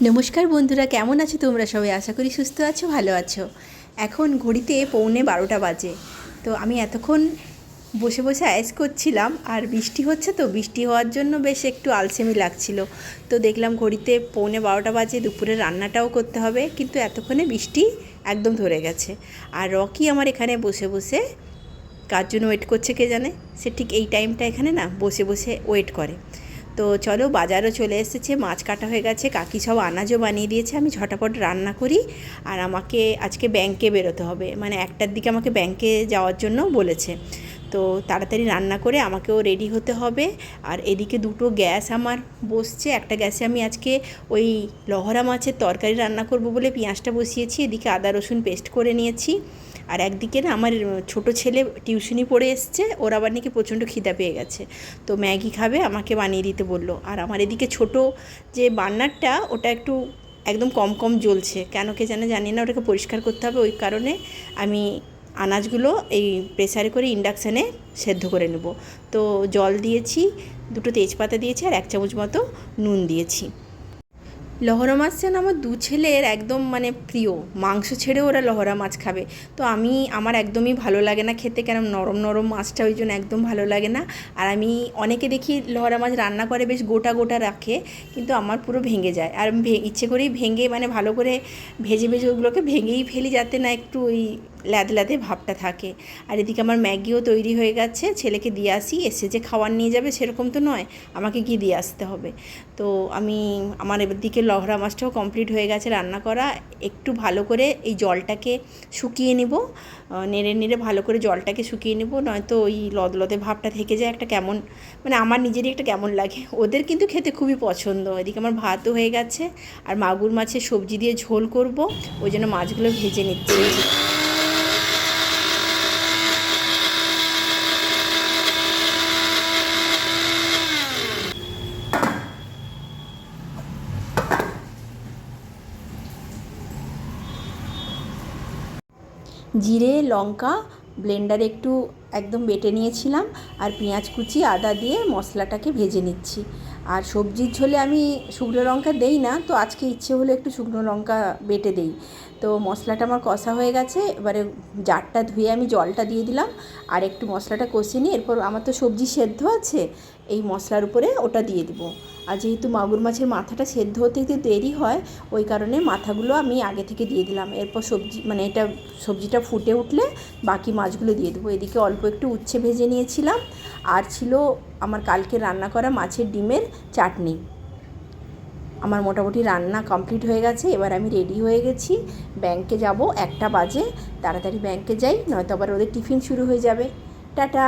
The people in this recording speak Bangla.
নমস্কার বন্ধুরা, কেমন আছো তোমরা সবাই? আশা করি সুস্থ আছো, ভালো আছো। এখন ঘড়িতে 11:45 বাজে। তো আমি এতক্ষণ বসে বসে আয়েস করছিলাম, আর বৃষ্টি হচ্ছে, তো বৃষ্টি হওয়ার জন্য বেশ একটু আলসেমি লাগছিল। তো দেখলাম ঘড়িতে 11:45 বাজে, দুপুরে রান্নাটাও করতে হবে, কিন্তু এতক্ষণে বৃষ্টি একদম ধরে গেছে। আর রকি আমার এখানে বসে বসে কার জন্য ওয়েট করছে কে জানে। সে ঠিক এই টাইমটা এখানে না বসে বসে ওয়েট করে। তো চলো, বাজারও চলে এসেছে, মাছ কাটা হয়ে গেছে, কাকি সব আনাজও বানিয়ে দিয়েছে। আমি ঝটাপট রান্না করি। আর আমাকে আজকে ব্যাংকে বেরোতে হবে, মানে 1টার দিকে আমাকে ব্যাংকে যাওয়ার জন্য বলেছে। তো তাড়াতাড়ি রান্না করে আমাকেও রেডি হতে হবে। আর এদিকে দুটো গ্যাস আমার বসছে। একটা গ্যাসে আমি আজকে ওই লহরা মাছের তরকারি রান্না করব বলে পেঁয়াজটা বসিয়েছি, এদিকে আদা রসুন পেস্ট করে নিয়েছি। আর একদিকে না আমার ছোট ছেলে টিউশনি পড়ে এসছে, ওর আবার নাকি প্রচণ্ড খিদা পেয়ে গেছে। তো ম্যাগি খাবে, আমাকে বানিয়ে দিতে বললো। আর আমার এদিকে ছোট যে বার্নারটা, ওটা একটু একদম কম কম জ্বলছে, কেন কে জানি না, ওটাকে পরিষ্কার করতে হবে। ওই কারণে আমি আনাজগুলো এই প্রেসারে করে ইন্ডাকশানে সেদ্ধ করে নেব। তো জল দিয়েছি, দুটো তেজপাতা দিয়েছি, আর 1 চামচ মতো নুন দিয়েছি। লহরা মাছ যেন আমার দু ছেলের একদম মানে প্রিয়, মাংস ছেড়েও ওরা লহরা মাছ খাবে। তো আমার একদমই ভালো লাগে না খেতে, কেন নরম নরম মাছটা, ওই জন্য একদম ভালো লাগে না। আর আমি অনেকে দেখি লহরা মাছ রান্না করে বেশ গোটা গোটা রাখে, কিন্তু আমার পুরো ভেঙে যায়। আর আমি ইচ্ছে করেই ভেঙে, মানে ভালো করে ভেজে ভেজে ওগুলোকে ভেঙেই ফেলি, যাতে না একটু ওই ল্যাদে ভাবটা থাকে। আর এদিকে আমার ম্যাগিও তৈরি হয়ে গেছে, ছেলেকে দিয়ে আসি, এসে যে খাবার নিয়ে যাবে সেরকম তো নয়, আমাকে গিয়ে দিয়ে আসতে হবে। তো আমার এদিকে লহরা মাছটাও কমপ্লিট হয়ে গেছে রান্না করা। একটু ভালো করে এই জলটাকে শুকিয়ে নেব, নেড়ে নেড়ে ভালো করে জলটাকে শুকিয়ে নেব, নয়তো ওই লদলদে ভাবটা থেকে যায়, একটা কেমন, মানে আমার নিজেরই একটা কেমন লাগে। ওদের কিন্তু খেতে খুবই পছন্দ। এদিকে আমার ভাতও হয়ে গেছে, আর মাগুর মাছের সবজি দিয়ে ঝোল করব, ওই জন্য মাছগুলো ভেজে নিচ্ছি। জিরে লঙ্কা ব্লেন্ডারে একটু একদম বেটে নিয়েছিলাম, আর পেঁয়াজ কুচি আদা দিয়ে মশলাটাকে ভেজে নিচ্ছি। আর সবজির ঝোলে আমি শুকনো লঙ্কা দেই না, তো আজকে ইচ্ছে হলো একটু শুকনো লঙ্কা বেটে দেই। তো মশলাটা আমার কষা হয়ে গেছে, এবারে জারটা ধুয়ে আমি জলটা দিয়ে দিলাম, আর একটু মশলাটা কষিয়ে নিয়ে এরপর আমার তো সবজি সেদ্ধ আছে, এই মশলার উপরে ওটা দিয়ে দেবো। আর যেহেতু মাগুর মাছের মাথাটা সেদ্ধ হতে একটু দেরি হয়, ওই কারণে মাথাগুলো আমি আগে থেকে দিয়ে দিলাম। এরপর সবজিটা ফুটে উঠলে বাকি মাছগুলো দিয়ে দেবো। এদিকে অল্প একটু উচ্ছে ভেজে নিয়েছিলাম, আর ছিল আমার কালকে রান্না করা মাছের ডিমের চাটনি। আমার মোটামুটি রান্না কমপ্লিট হয়ে গেছে। এবার আমি রেডি হয়ে গেছি, ব্যাংকে যাব। 1টা বাজে, তাড়াতাড়ি ব্যাংকে যাই, নয়তো আবার ওদের টিফিন শুরু হয়ে যাবে। টাটা।